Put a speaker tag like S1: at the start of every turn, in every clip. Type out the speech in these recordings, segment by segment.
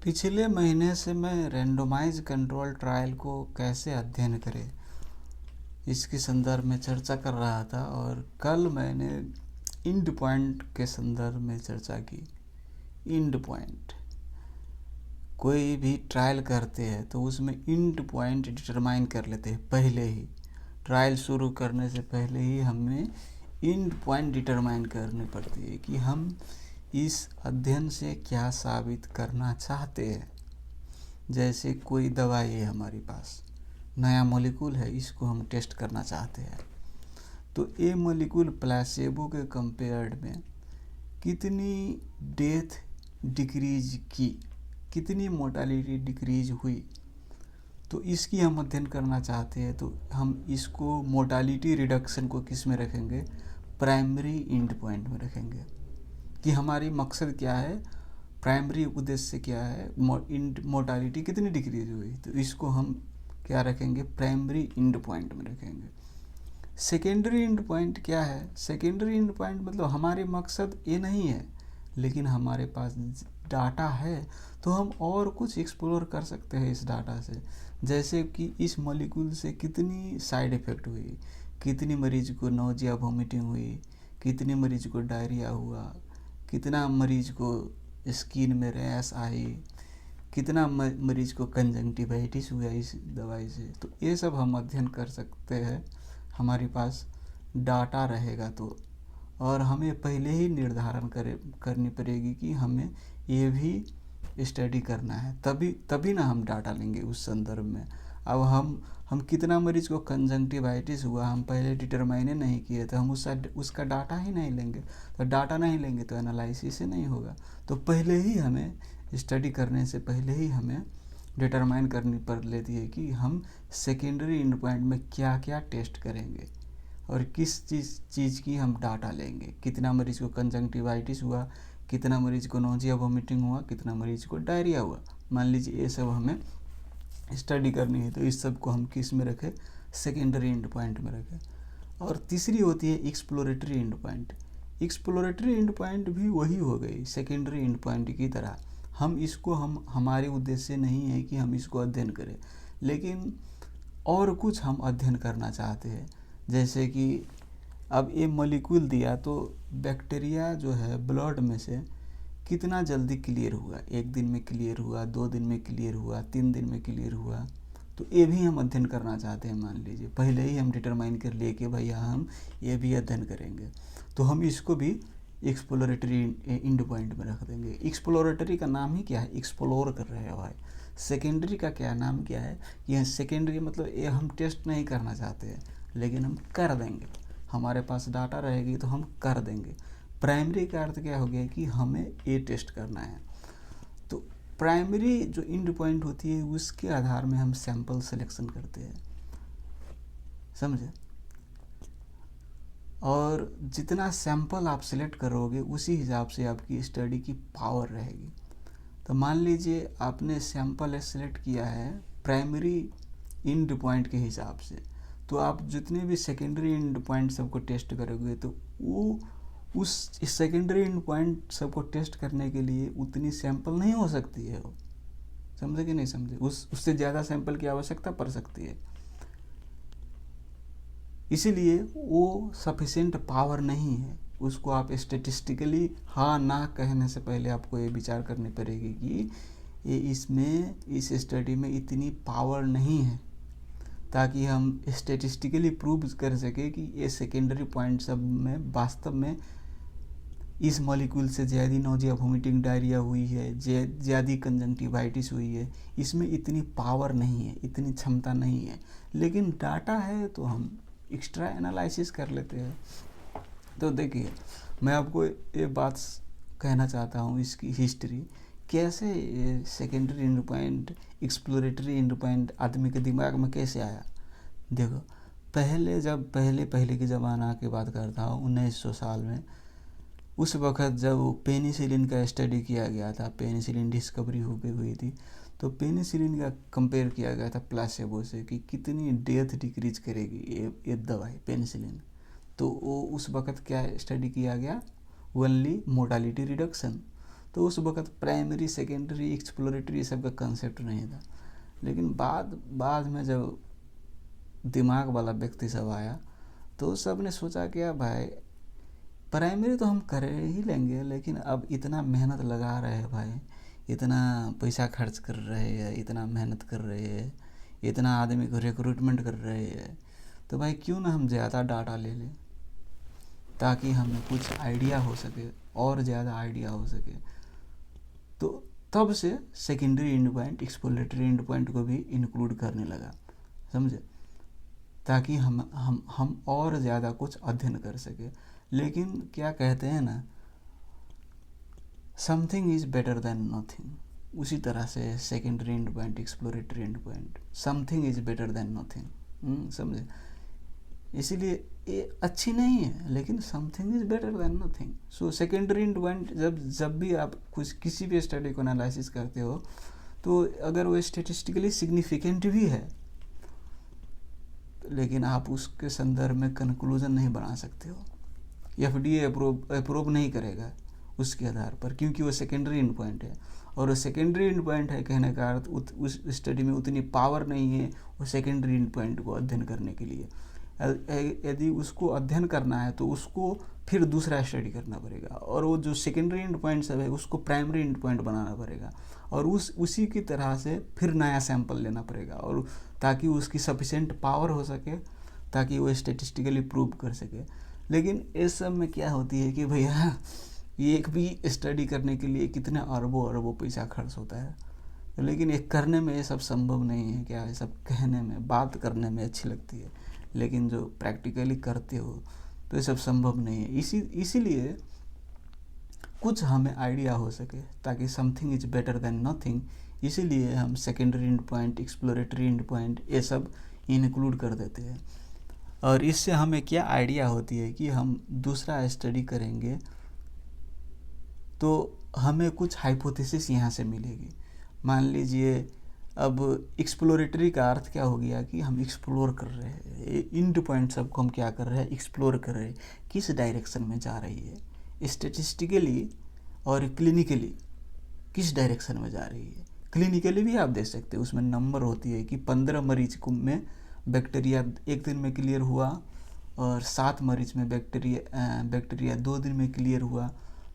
S1: पिछले महीने से मैं रैंडमाइज कंट्रोल ट्रायल को कैसे अध्ययन करें इसके संदर्भ में चर्चा कर रहा था और कल मैंने इंड पॉइंट के संदर्भ में चर्चा की। इंड पॉइंट, कोई भी ट्रायल करते हैं तो उसमें इंड पॉइंट डिटरमाइन कर लेते हैं। पहले ही ट्रायल शुरू करने से पहले ही हमें इंड पॉइंट डिटरमाइन करनी पड़ती है कि हम इस अध्ययन से क्या साबित करना चाहते हैं। जैसे कोई दवाई है हमारे पास, नया मॉलिक्यूल है, इसको हम टेस्ट करना चाहते हैं, तो ये मॉलिक्यूल प्लेसेबो के कंपेयर्ड में कितनी डेथ डिक्रीज की, कितनी मोर्टालिटी डिक्रीज हुई, तो इसकी हम अध्ययन करना चाहते हैं। तो हम इसको मोर्टालिटी रिडक्शन को किस में रखेंगे? प्राइमरी इंड पॉइंट में रखेंगे कि हमारी मकसद क्या है, प्राइमरी उद्देश्य क्या है, मोर्टालिटी कितनी डिक्रीज हुई, तो इसको हम क्या रखेंगे? प्राइमरी इंड पॉइंट में रखेंगे। सेकेंडरी इंड पॉइंट क्या है? सेकेंडरी इंड पॉइंट मतलब हमारे मकसद ये नहीं है, लेकिन हमारे पास डाटा है तो हम और कुछ एक्सप्लोर कर सकते हैं इस डाटा से। जैसे कि इस मॉलिक्यूल से कितनी साइड इफ़ेक्ट हुई, कितनी मरीज को नोजिया वोमिटिंग हुई, कितने मरीज को डायरिया हुआ, कितना मरीज को स्किन में रैश आई, कितना मरीज को कंजंक्टिवाइटिस हुआ इस दवाई से। तो ये सब हम अध्ययन कर सकते हैं, हमारे पास डाटा रहेगा तो। और हमें पहले ही निर्धारण करनी पड़ेगी कि हमें ये भी स्टडी करना है, तभी ना हम डाटा लेंगे उस संदर्भ में। अब हम कितना मरीज को कंजंक्टिवाइटिस हुआ हम पहले डिटरमाइन नहीं किए, तो हम उसका डाटा ही नहीं लेंगे। तो डाटा नहीं लेंगे तो एनालिसिस ही नहीं होगा। तो पहले ही हमें स्टडी करने से पहले ही हमें डिटरमाइन करनी पड़ लेती है कि हम सेकेंडरी इंड पॉइंट में क्या क्या टेस्ट करेंगे और किस चीज़ की हम डाटा लेंगे। कितना मरीज को कंजंक्टिवाइटिस हुआ, कितना मरीज को नोजिया वोमिटिंग हुआ, कितना मरीज को डायरिया हुआ, मान लीजिए ये सब हमें स्टडी करनी है। तो इस सब को हम किस में रखें? सेकेंडरी इंड पॉइंट में रखें। और तीसरी होती है exploratory end point. Exploratory end point भी वही हो गई सेकेंडरी इंड पॉइंट की तरह। हम इसको हमारे उद्देश्य नहीं है कि हम इसको अध्ययन करें, लेकिन और कुछ हम अध्ययन करना चाहते हैं। जैसे कि अब ये मॉलिक्यूल दिया तो बैक्टीरिया जो है ब्लड में से कितना जल्दी क्लियर हुआ, 1 दिन में क्लियर हुआ, 2 दिन में क्लियर हुआ, 3 दिन में क्लियर हुआ, तो ये भी हम अध्ययन करना चाहते हैं। मान लीजिए पहले ही हम डिटरमाइन कर लिए कि भैया हम ये भी अध्ययन करेंगे, तो हम इसको भी एक्सप्लोरेटरी इंड पॉइंट में रख देंगे। एक्सप्लोरेटरी का नाम ही क्या है? एक्सप्लोर कर रहे हैं भाई। सेकेंडरी का क्या नाम क्या है? यह सेकेंडरी मतलब ये हम टेस्ट नहीं करना चाहते हैं, लेकिन हम कर देंगे। हमारे पास डाटा रहेगी तो हम कर देंगे। प्राइमरी का अर्थ क्या हो गया कि हमें ये टेस्ट करना है। तो प्राइमरी जो इंड पॉइंट होती है उसके आधार में हम सैंपल सिलेक्शन करते हैं, समझे? और जितना सैंपल आप सिलेक्ट करोगे उसी हिसाब से आपकी स्टडी की पावर रहेगी। तो मान लीजिए आपने सैंपल सेलेक्ट किया है प्राइमरी इंड पॉइंट के हिसाब से, तो आप जितने भी सेकेंडरी इंड पॉइंट सबको टेस्ट करोगे तो वो उस सेकेंडरी इंड पॉइंट सबको टेस्ट करने के लिए उतनी सैंपल नहीं हो सकती है। वो समझे कि नहीं समझे? उससे ज़्यादा सैंपल की आवश्यकता पड़ सकती है। इसीलिए वो सफिशिएंट पावर नहीं है। उसको आप स्टेटिस्टिकली हाँ ना कहने से पहले आपको ये विचार करनी पड़ेगी कि ये इसमें इस स्टडी में इतनी पावर नहीं है, ताकि हम स्टेटिस्टिकली प्रूव कर सके कि ये सेकेंडरी पॉइंट सब में वास्तव में इस मॉलिक्यूल से ज़्यादा नोजिया वोमिटिंग डायरिया हुई है, ज़्यादा कंजंक्टिवाइटिस हुई है, इसमें इतनी पावर नहीं है, इतनी क्षमता नहीं है। लेकिन डाटा है तो हम एक्स्ट्रा एनालिसिस कर लेते हैं। तो देखिए मैं आपको ये बात कहना चाहता हूँ, इसकी हिस्ट्री कैसे secondary end point, exploratory end point आदमी के दिमाग में कैसे आया। देखो पहले के ज़माना की बात करता हूँ 1900 साल में, उस वक़्त जब पेनिसिलिन का स्टडी किया गया था, पेनिसिलिन डिस्कवरी हुई थी, तो पेनिसिलिन का कंपेयर किया गया था प्लासेबो से कि कितनी डेथ डिक्रीज करेगी ये दवाई पेनिसिलिन। तो वो उस वक़्त क्या स्टडी किया गया? Only mortality reduction. तो उस वक्त प्राइमरी, सेकेंडरी, एक्सप्लोरेटरी, ये सब का कंसेप्ट नहीं था। लेकिन बाद में जब दिमाग वाला व्यक्ति सब आया तो सब ने सोचा कि यार भाई प्राइमरी तो हम कर ही लेंगे, लेकिन अब इतना मेहनत लगा रहे हैं भाई, इतना पैसा खर्च कर रहे हैं, इतना मेहनत कर रहे हैं, इतना आदमी को रिक्रूटमेंट कर रहे हैं, तो भाई क्यों ना हम ज़्यादा डाटा ले लें ताकि हमें कुछ आइडिया हो सके, और ज़्यादा आइडिया हो सके। तो तब से secondary and point, exploratory and point को भी इंक्लूड करने लगा, समझे, ताकि हम और ज़्यादा कुछ अध्ययन कर सके। लेकिन क्या कहते हैं ना, something is better than nothing. उसी तरह से secondary and point, exploratory and point, something is better than nothing, समझे। इसीलिए ये अच्छी नहीं है, लेकिन something is better than nothing. So secondary and point जब भी आप किसी भी स्टडी को एनालिसिस करते हो, तो अगर वो स्टेटिस्टिकली सिग्निफिकेंट भी है, लेकिन आप उसके संदर्भ में कंक्लूजन नहीं बना सकते हो, FDA अप्रूव नहीं करेगा उसके आधार पर, क्योंकि वो सेकेंडरी एंड पॉइंट है। और वो सेकेंडरी एंड पॉइंट है कहने का अर्थ उस स्टडी में उतनी पावर नहीं है वो सेकेंडरी एंड पॉइंट को अध्ययन करने के लिए। यदि उसको अध्ययन करना है तो उसको फिर दूसरा स्टडी करना पड़ेगा, और वो जो सेकेंडरी एंड पॉइंट सब है उसको प्राइमरी एंड पॉइंट बनाना पड़ेगा, और उसी की तरह से फिर नया सैंपल लेना पड़ेगा, और ताकि उसकी सफिशेंट पावर हो सके, ताकि वो स्टेटिस्टिकली प्रूव कर सके। लेकिन इस सब में क्या होती है कि भैया एक भी स्टडी करने के लिए कितने अरबों पैसा खर्च होता है, लेकिन ये करने में ये सब संभव नहीं है। क्या, ये सब कहने में, बात करने में अच्छी लगती है, लेकिन जो प्रैक्टिकली करते हो तो ये सब संभव नहीं है। इसीलिए कुछ हमें आइडिया हो सके, ताकि something is better than nothing, इसीलिए हम secondary and point, exploratory and point ये सब इंक्लूड कर देते हैं। और इससे हमें क्या आइडिया होती है कि हम दूसरा स्टडी करेंगे तो हमें कुछ हाइपोथेसिस यहाँ से मिलेगी। मान लीजिए अब एक्सप्लोरेटरी का अर्थ क्या हो गया कि हम एक्सप्लोर कर रहे हैं, इंड पॉइंट सबको हम क्या कर रहे हैं, एक्सप्लोर कर रहे हैं, किस डायरेक्शन में जा रही है, स्टेटिस्टिकली और क्लिनिकली किस डायरेक्शन में जा रही है। क्लिनिकली भी आप देख सकते हैं, उसमें नंबर होती है कि 15 मरीज में बैक्टीरिया 1 दिन में क्लियर हुआ, और 7 मरीज में बैक्टीरिया 2 दिन में क्लियर हुआ।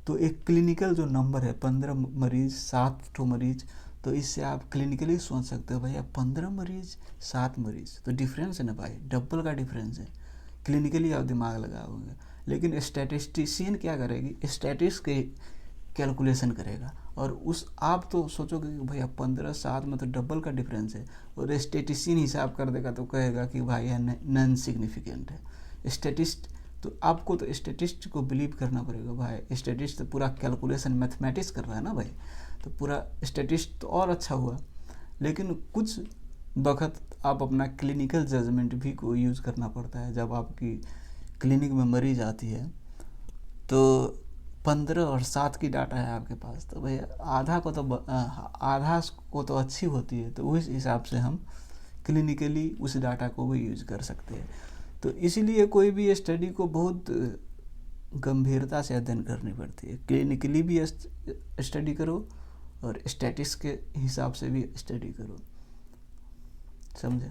S1: तो एक क्लिनिकल जो नंबर है 15 मरीज 7 मरीज, तो इससे आप क्लिनिकली सोच सकते हो भैया 15 मरीज 7 मरीज तो डिफरेंस है ना भाई, डबल का डिफरेंस है। क्लिनिकली आप दिमाग लगाओगे, लेकिन स्टैटिस्टिशियन क्या करेगी, स्टैटिस्टिक्स के कैलकुलेशन करेगा, और उस आप तो सोचोगे कि भैया 15-7 में तो डबल का डिफरेंस है, और स्टैटिस्टिशियन हिसाब कर देगा तो कहेगा कि भाई यह नॉन सिग्निफिकेंट है। स्टैटिस्ट तो आपको तो स्टैटिस्ट को बिलीव करना पड़ेगा भाई, स्टैटिस्ट तो पूरा कैलकुलेशन मैथमेटिक्स कर रहा है ना भाई, तो पूरा स्टैटिस्ट तो और अच्छा हुआ। लेकिन कुछ वक्त आप अपना क्लिनिकल जजमेंट भी को यूज़ करना पड़ता है। जब आपकी क्लिनिक में मरीज आती है तो 15 और 7 की डाटा है आपके पास, तो भैया आधा को तो अच्छी होती है, तो उस हिसाब से हम क्लिनिकली उस डाटा को भी यूज़ कर सकते हैं। तो इसीलिए कोई भी स्टडी को बहुत गंभीरता से अध्ययन करनी पड़ती है। क्लिनिकली भी स्टडी करो और स्टैटिस्टिक्स के हिसाब से भी स्टडी करो, समझे।